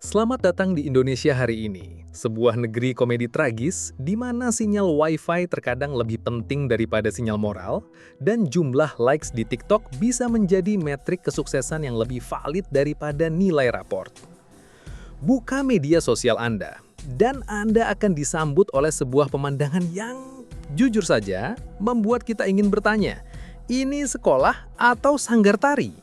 Selamat datang di Indonesia hari ini, sebuah negeri komedi tragis di mana sinyal Wi-Fi terkadang lebih penting daripada sinyal moral, dan jumlah likes di TikTok bisa menjadi metrik kesuksesan yang lebih valid daripada nilai raport. Buka media sosial Anda, dan Anda akan disambut oleh sebuah pemandangan yang, jujur saja, membuat kita ingin bertanya, ini sekolah atau sanggar tari?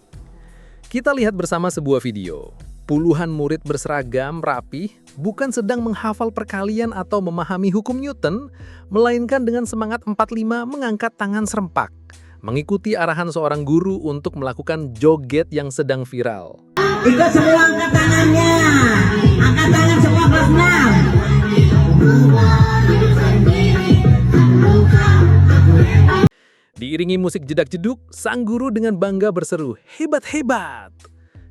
Kita lihat bersama sebuah video. Puluhan murid berseragam rapih bukan sedang menghafal perkalian atau memahami hukum Newton, melainkan dengan semangat 45 mengangkat tangan serempak, mengikuti arahan seorang guru untuk melakukan joget yang sedang viral. Ikut semua angkat tangannya, angkat tangan semua kelas 6. Diiringi musik jedak-jeduk, sang guru dengan bangga berseru, "Hebat, hebat!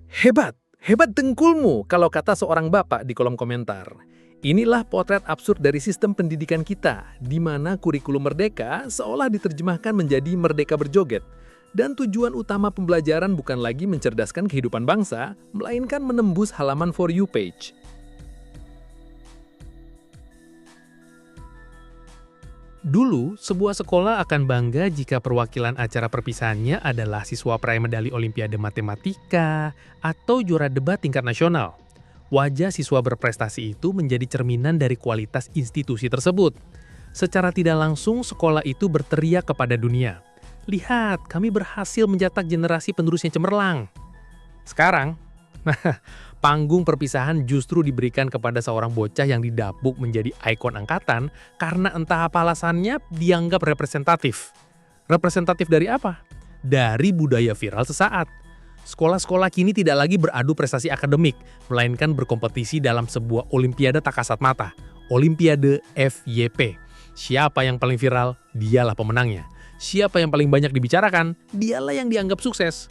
Hebat! Hebat dengkulmu," kalau kata seorang bapak di kolom komentar. Inilah potret absurd dari sistem pendidikan kita, di mana kurikulum merdeka seolah diterjemahkan menjadi merdeka berjoget. Dan tujuan utama pembelajaran bukan lagi mencerdaskan kehidupan bangsa, melainkan menembus halaman For You page. Dulu, sebuah sekolah akan bangga jika perwakilan acara perpisahannya adalah siswa peraih medali Olimpiade Matematika atau juara debat tingkat nasional. Wajah siswa berprestasi itu menjadi cerminan dari kualitas institusi tersebut. Secara tidak langsung, sekolah itu berteriak kepada dunia, "Lihat, kami berhasil mencetak generasi penerus yang cemerlang." Sekarang, panggung perpisahan justru diberikan kepada seorang bocah yang didapuk menjadi ikon angkatan karena entah apa alasannya dianggap representatif. Representatif dari apa? Dari budaya viral sesaat. Sekolah-sekolah kini tidak lagi beradu prestasi akademik, melainkan berkompetisi dalam sebuah olimpiade tak kasat mata, Olimpiade FYP. Siapa yang paling viral, dialah pemenangnya. Siapa yang paling banyak dibicarakan, dialah yang dianggap sukses.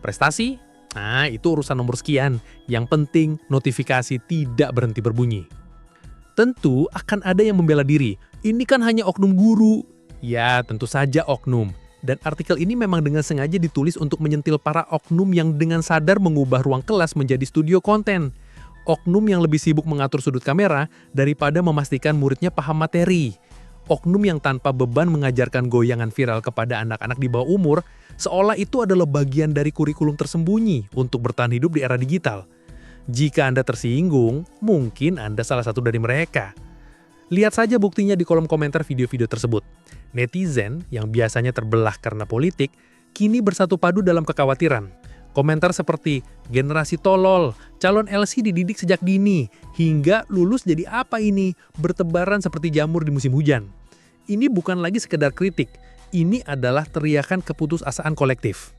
Prestasi? Nah, itu urusan nomor sekian. Yang penting, notifikasi tidak berhenti berbunyi. Tentu akan ada yang membela diri. Ini kan hanya oknum guru. Ya, tentu saja oknum. Dan artikel ini memang dengan sengaja ditulis untuk menyentil para oknum yang dengan sadar mengubah ruang kelas menjadi studio konten. Oknum yang lebih sibuk mengatur sudut kamera daripada memastikan muridnya paham materi. Oknum yang tanpa beban mengajarkan goyangan viral kepada anak-anak di bawah umur, seolah itu adalah bagian dari kurikulum tersembunyi untuk bertahan hidup di era digital. Jika Anda tersinggung, mungkin Anda salah satu dari mereka. Lihat saja buktinya di kolom komentar video-video tersebut. Netizen yang biasanya terbelah karena politik, kini bersatu padu dalam kekhawatiran. Komentar seperti, "Generasi tolol, calon LC dididik sejak dini, hingga lulus jadi apa ini?" bertebaran seperti jamur di musim hujan. Ini bukan lagi sekedar kritik, ini adalah teriakan keputusasaan kolektif.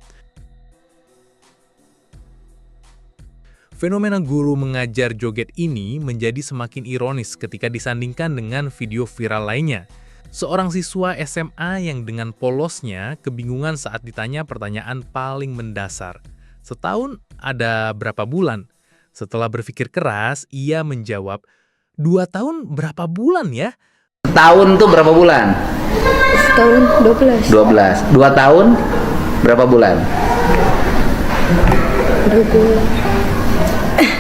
Fenomena guru mengajar joget ini menjadi semakin ironis ketika disandingkan dengan video viral lainnya. Seorang siswa SMA yang dengan polosnya kebingungan saat ditanya pertanyaan paling mendasar. "Setahun ada berapa bulan?" Setelah berpikir keras, ia menjawab, "2 tahun berapa bulan ya?" Setahun tuh berapa bulan? Setahun 12. 12. 2 tahun berapa bulan? 2 bulan.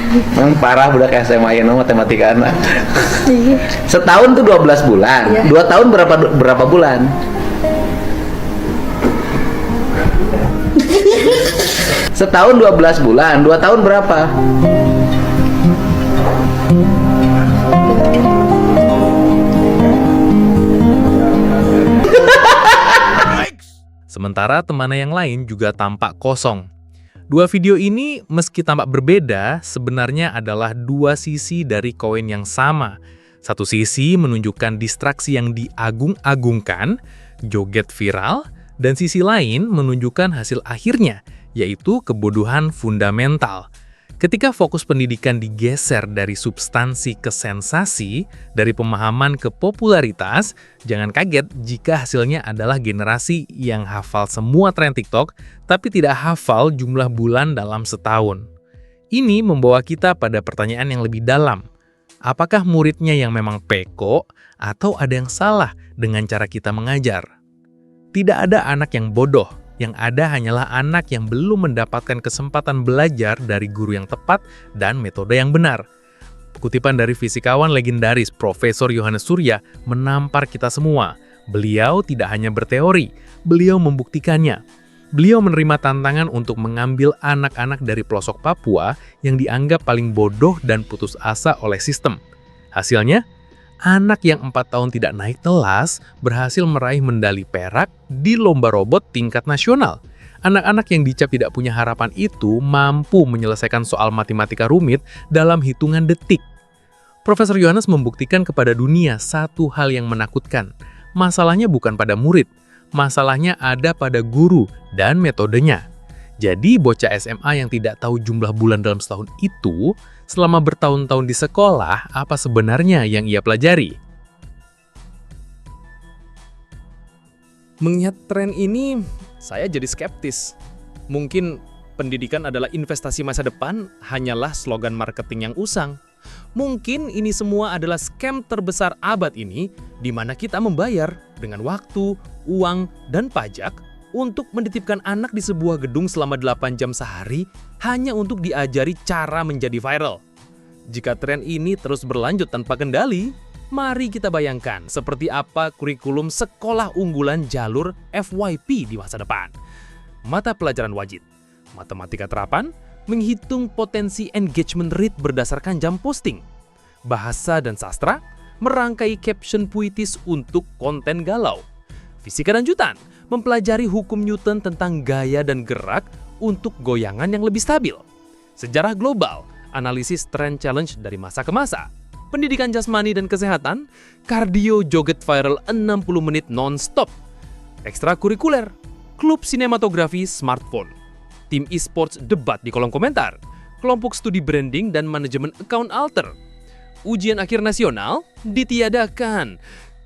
Memang parah budak SMA yang matematika anak. Iya. Setahun tuh 12 bulan. Iya. 2 tahun berapa bulan? Setahun 12 bulan. 2 tahun berapa? Sementara temannya yang lain juga tampak kosong. Dua video ini, meski tampak berbeda, sebenarnya adalah dua sisi dari koin yang sama. Satu sisi menunjukkan distraksi yang diagung-agungkan, joget viral, dan sisi lain menunjukkan hasil akhirnya, yaitu kebodohan fundamental. Ketika fokus pendidikan digeser dari substansi ke sensasi, dari pemahaman ke popularitas, jangan kaget jika hasilnya adalah generasi yang hafal semua tren TikTok, tapi tidak hafal jumlah bulan dalam setahun. Ini membawa kita pada pertanyaan yang lebih dalam. Apakah muridnya yang memang peko, atau ada yang salah dengan cara kita mengajar? Tidak ada anak yang bodoh. Yang ada hanyalah anak yang belum mendapatkan kesempatan belajar dari guru yang tepat dan metode yang benar. Kutipan dari fisikawan legendaris Profesor Yohanes Surya menampar kita semua. Beliau tidak hanya berteori, beliau membuktikannya. Beliau menerima tantangan untuk mengambil anak-anak dari pelosok Papua yang dianggap paling bodoh dan putus asa oleh sistem. Hasilnya, anak yang 4 tahun tidak naik kelas berhasil meraih medali perak di lomba robot tingkat nasional. Anak-anak yang dicap tidak punya harapan itu mampu menyelesaikan soal matematika rumit dalam hitungan detik. Profesor Yohanes membuktikan kepada dunia satu hal yang menakutkan. Masalahnya bukan pada murid, masalahnya ada pada guru dan metodenya. Jadi bocah SMA yang tidak tahu jumlah bulan dalam setahun itu, selama bertahun-tahun di sekolah, apa sebenarnya yang ia pelajari? Mengingat tren ini, saya jadi skeptis. Mungkin pendidikan adalah investasi masa depan hanyalah slogan marketing yang usang. Mungkin ini semua adalah scam terbesar abad ini, di mana kita membayar dengan waktu, uang, dan pajak untuk menitipkan anak di sebuah gedung selama 8 jam sehari hanya untuk diajari cara menjadi viral. Jika tren ini terus berlanjut tanpa kendali, mari kita bayangkan seperti apa kurikulum sekolah unggulan jalur FYP di masa depan. Mata pelajaran wajib, matematika terapan, menghitung potensi engagement rate berdasarkan jam posting. Bahasa dan sastra, merangkai caption puitis untuk konten galau. Fisika dan Jutan, mempelajari hukum Newton tentang gaya dan gerak untuk goyangan yang lebih stabil. Sejarah global, analisis trend challenge dari masa ke masa. Pendidikan jasmani dan kesehatan, kardio joget viral 60 menit non-stop. Ekstrakurikuler, klub sinematografi smartphone. Tim e-sports debat di kolom komentar, kelompok studi branding dan manajemen account alter. Ujian akhir nasional ditiadakan.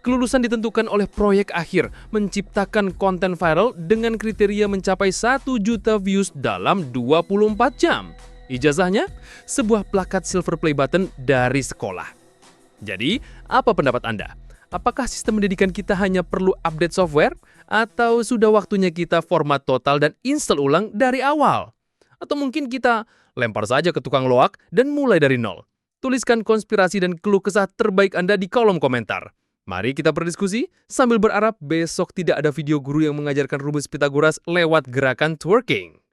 Kelulusan ditentukan oleh proyek akhir, menciptakan konten viral dengan kriteria mencapai 1 juta views dalam 24 jam. Ijazahnya, sebuah plakat silver play button dari sekolah. Jadi, apa pendapat Anda? Apakah sistem pendidikan kita hanya perlu update software? Atau sudah waktunya kita format total dan install ulang dari awal? Atau mungkin kita lempar saja ke tukang loak dan mulai dari nol? Tuliskan konspirasi dan keluh kesah terbaik Anda di kolom komentar. Mari kita berdiskusi sambil berharap besok tidak ada video guru yang mengajarkan rumus Pythagoras lewat gerakan twerking.